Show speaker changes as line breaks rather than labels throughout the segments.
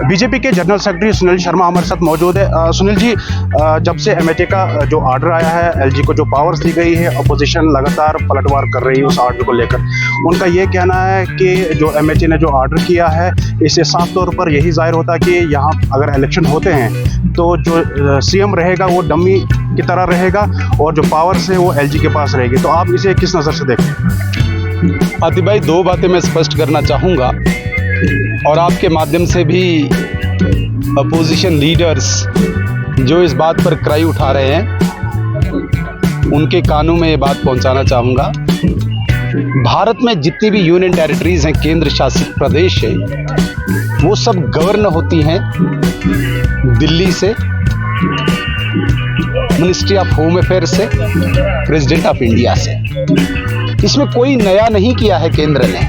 BJP के general secretary Sunil Sharma हमारे साथ मौजूद है। सुनील जी, जब से एमएचए का जो ऑर्डर आया है, एलजी को जो पावर्स दी गई है, अपोजिशन लगातार पलटवार कर रही है उस ऑर्डर को लेकर। उनका ये कहना है कि जो एमएचए ने जो ऑर्डर किया है, इससे साफ तौर पर यही जाहिर होता है कि यहाँ अगर इलेक्शन होते हैं तो जो सीएम रहेगा वो डमी की तरह रहेगा और जो पावर्स है वो एलजी के पास रहेगी। तो आप इसे किस नज़र से देखते हैं?
आतिफ भाई, दो बातें मैं स्पष्ट करना चाहूँगा और आपके माध्यम से भी अपोजिशन लीडर्स जो इस बात पर क्राई उठा रहे हैं उनके कानों में ये बात पहुंचाना चाहूँगा। भारत में जितनी भी यूनियन टेरिटरीज हैं, केंद्र शासित प्रदेश है, वो सब गवर्न होती हैं दिल्ली से, मिनिस्ट्री ऑफ होम अफेयर्स से, प्रेसिडेंट ऑफ इंडिया से। इसमें कोई नया नहीं किया है केंद्र ने।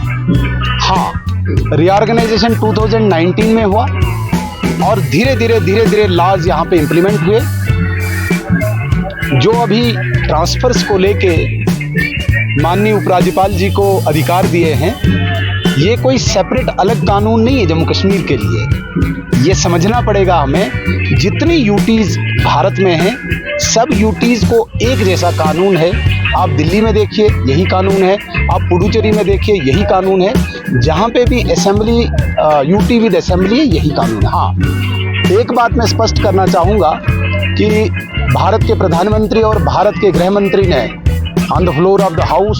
हाँ, रीऑर्गेनाइजेशन 2019 में हुआ और धीरे धीरे लॉज यहाँ पे इंप्लीमेंट हुए। जो अभी ट्रांसफर्स को लेके माननीय उपराज्यपाल जी को अधिकार दिए हैं, ये कोई सेपरेट अलग कानून नहीं है जम्मू कश्मीर के लिए। ये समझना पड़ेगा हमें, जितनी यूटीज भारत में हैं, सब यूटीज को एक जैसा कानून है। आप दिल्ली में देखिए यही कानून है, आप पुडुचेरी में देखिए यही कानून है, जहाँ पे भी असेंबली यूटी विद असेंबली है यही कानून है। हाँ, एक बात मैं स्पष्ट करना चाहूँगा कि भारत के प्रधानमंत्री और भारत के गृह मंत्री ने on the floor of the house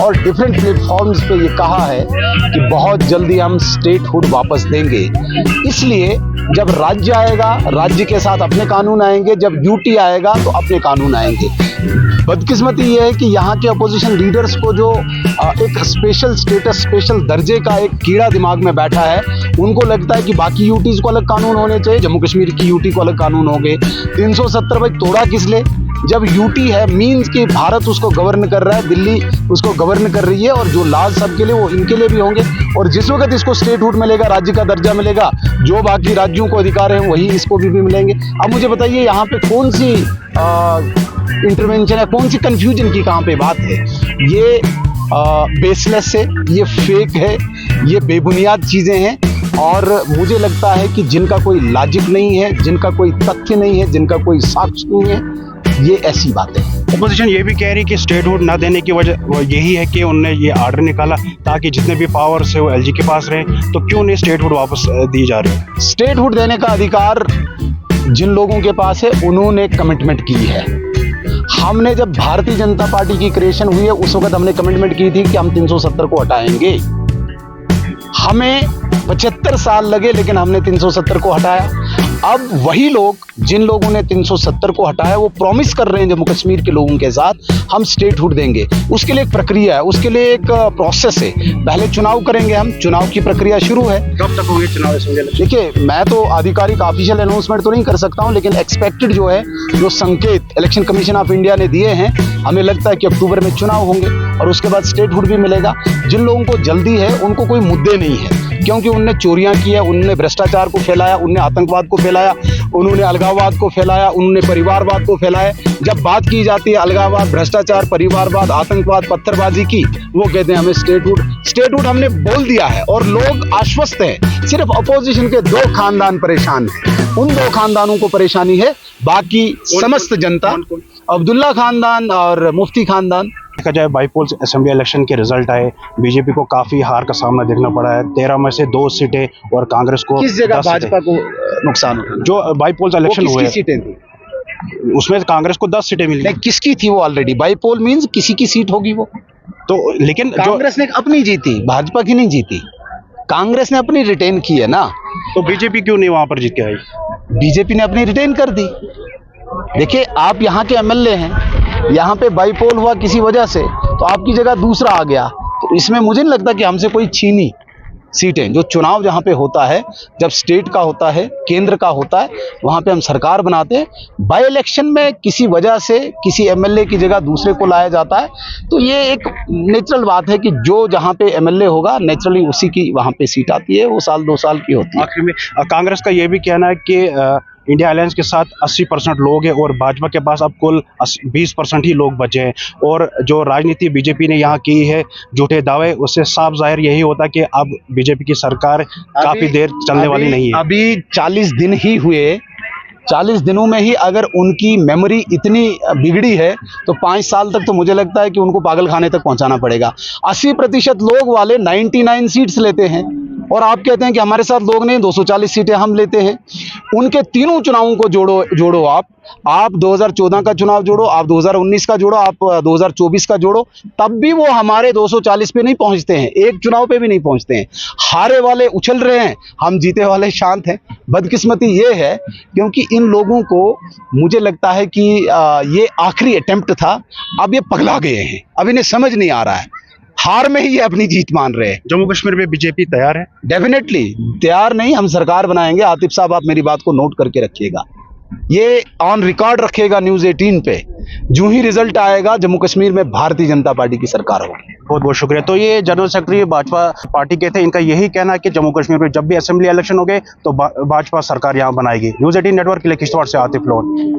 और डिफरेंट प्लेटफॉर्म्स पे ये कहा है कि बहुत जल्दी हम स्टेटहुड वापस देंगे। इसलिए जब राज्य आएगा, राज्य के साथ अपने कानून आएंगे, जब यूटी आएगा तो अपने कानून आएंगे। बदकिस्मती ये है कि यहाँ के अपोजिशन लीडर्स को जो एक स्पेशल स्टेटस, स्पेशल दर्जे का एक कीड़ा दिमाग में बैठा है, उनको लगता है कि बाकी यूटीज को अलग कानून होने चाहिए, जम्मू कश्मीर की यूटी को अलग कानून होंगे। 370 भाई तोड़ा किस ले? जब यूटी है मीन्स कि भारत उसको गवर्न कर रहा है, दिल्ली उसको गवर्न कर रही है और जो लॉज सबके लिए वो इनके लिए भी होंगे। और जिस वक्त इसको स्टेटहुड मिलेगा, राज्य का दर्जा मिलेगा, जो बाकी राज्यों को अधिकार है वही इसको भी मिलेंगे। अब मुझे बताइए यहाँ पे कौन सी इंटरवेंशन है, कौन सी कंफ्यूजन की कहाँ पे बात है? ये बेसलेस है, ये फेक है, ये बेबुनियाद चीज़ें हैं और मुझे लगता है कि जिनका कोई लॉजिक नहीं है, जिनका कोई तथ्य नहीं है, जिनका कोई साक्ष्य नहीं है, ये ऐसी बातें हैं।
अपोजिशन ये भी कह रही है कि स्टेटहुड ना देने की वजह यही है कि उन्होंने ये ऑर्डर निकाला ताकि जितने भी पावर्स है वो एलजी के पास रहे। तो क्यों नहीं स्टेटहुड वापस दी जा रही है?
स्टेटहुड देने का अधिकार जिन लोगों के पास है उन्होंने कमिटमेंट की है। हमने जब भारतीय जनता पार्टी की क्रिएशन हुई है उस वक्त हमने कमिटमेंट की थी कि हम 370 को हटाएंगे। हमें 75 साल लगे लेकिन हमने 370 को हटाया। अब वही लोग, जिन लोगों ने 370 को हटाया, वो प्रॉमिस कर रहे हैं जम्मू कश्मीर के लोगों के साथ हम स्टेटहुड देंगे। उसके लिए एक प्रक्रिया है, उसके लिए एक प्रोसेस है। पहले चुनाव करेंगे हम, चुनाव की प्रक्रिया शुरू है।
कब तक होंगे चुनाव?
देखिए, मैं तो आधिकारिक ऑफिशियल अनाउंसमेंट तो नहीं कर सकता हूं, लेकिन एक्सपेक्टेड जो है, जो संकेत इलेक्शन कमीशन ऑफ इंडिया ने दिए हैं, हमें लगता है कि अक्टूबर में चुनाव होंगे और उसके बाद स्टेटहुड भी मिलेगा। जिन लोगों को जल्दी है उनको कोई मुद्दे नहीं है, क्योंकि उनने चोरियां की है, उन्होंने भ्रष्टाचार को फैलाया, उन्होंने आतंकवाद को फैलाया, उन्होंने अलगाववाद को फैलाया, उन्होंने परिवारवाद को फैलाया। जब बात की जाती है अलगाववाद, भ्रष्टाचार, परिवारवाद, आतंकवाद, पत्थरबाजी की, वो कहते हैं हमें स्टेटहुड हमने बोल दिया है और लोग आश्वस्त हैं। सिर्फ अपोजिशन के 2 खानदान परेशान हैं, उन 2 खानदानों को परेशानी है, बाकी समस्त जनता, अब्दुल्ला खानदान और मुफ्ती खानदान।
देखा जाए बाईपोल असेंबली इलेक्शन के रिजल्ट आए, बीजेपी को काफी हार का सामना देखना पड़ा है। 13 में से 2 सीटें और कांग्रेस को
किस जगह भाजपा को नुकसान हुआ?
जो बाईपोल इलेक्शन हुए,
सीटें थी
उसमें कांग्रेस को 10 सीटें मिली।
नहीं, किसकी थी वो? ऑलरेडी बाईपोल मींस किसी की सीट होगी वो
तो, लेकिन
कांग्रेस ने अपनी जीती, भाजपा की नहीं जीती। कांग्रेस ने अपनी रिटेन की है ना।
तो बीजेपी क्यों नहीं वहां पर जीत के आई?
बीजेपी ने अपनी रिटेन कर दी। देखिए, आप यहाँ के एमएलए हैं, यहाँ पे बाईपोल हुआ किसी वजह से, तो आपकी जगह दूसरा आ गया। तो इसमें मुझे नहीं लगता कि हमसे कोई छीनी सीटें। जो चुनाव जहाँ पे होता है, जब स्टेट का होता है, केंद्र का होता है, वहाँ पे हम सरकार बनाते हैं। बाई इलेक्शन में किसी वजह से किसी एमएलए की जगह दूसरे को लाया जाता है, तो ये एक नेचुरल बात है कि जो जहाँ पे एमएलए होगा नेचुरली उसी की वहाँ पे सीट आती है, वो 2 साल की होती है।
आखिर में कांग्रेस का ये भी कहना है कि इंडिया अलायंस के साथ 80% लोग हैं और भाजपा के पास अब कुल 20% ही लोग बचे हैं। और जो राजनीति बीजेपी ने यहाँ की है, झूठे दावे, उससे साफ जाहिर यही होता है कि अब बीजेपी की सरकार काफी देर चलने वाली नहीं है।
अभी 40 दिन ही हुए, 40 दिनों में ही अगर उनकी मेमोरी इतनी बिगड़ी है तो 5 साल तक तो मुझे लगता है कि उनको पागल खाने तक पहुंचाना पड़ेगा। 80% लोग वाले 99 सीट्स लेते हैं और आप कहते हैं कि हमारे साथ लोग नहीं, 240 सीटें हम लेते हैं। उनके तीनों चुनावों को जोड़ो आप 2014 का चुनाव जोड़ो, आप 2019 का जोड़ो, आप 2024 का जोड़ो, तब भी वो हमारे 240 पे नहीं पहुंचते हैं, एक चुनाव पे भी नहीं पहुंचते हैं। हारे वाले उछल रहे हैं, हम जीते वाले शांत हैं। बदकिस्मती ये है क्योंकि इन लोगों को मुझे लगता है कि ये आखिरी अटेम्प्ट था, अब ये पगला गए हैं, अब इन्हें समझ नहीं आ रहा है, हार में ही ये अपनी जीत मान रहे हैं।
जम्मू कश्मीर में बीजेपी तैयार है?
डेफिनेटली तैयार नहीं, हम सरकार बनाएंगे। आतिफ साहब, आप मेरी बात को नोट करके रखिएगा, ये ऑन रिकॉर्ड रखिएगा न्यूज़ 18 पे। जो ही रिजल्ट आएगा, जम्मू कश्मीर में भारतीय जनता पार्टी की सरकार होगी।
बहुत बहुत शुक्रिया। तो ये जनरल सेक्रेटरी भाजपा पार्टी के थे, इनका यही कहना है कि जम्मू कश्मीर में जब भी असेंबली इलेक्शन हो गए तो भाजपा सरकार यहाँ बनाएगी। न्यूज़ 18 नेटवर्क के लिए किश्तवाड़ से आतिफ लोन।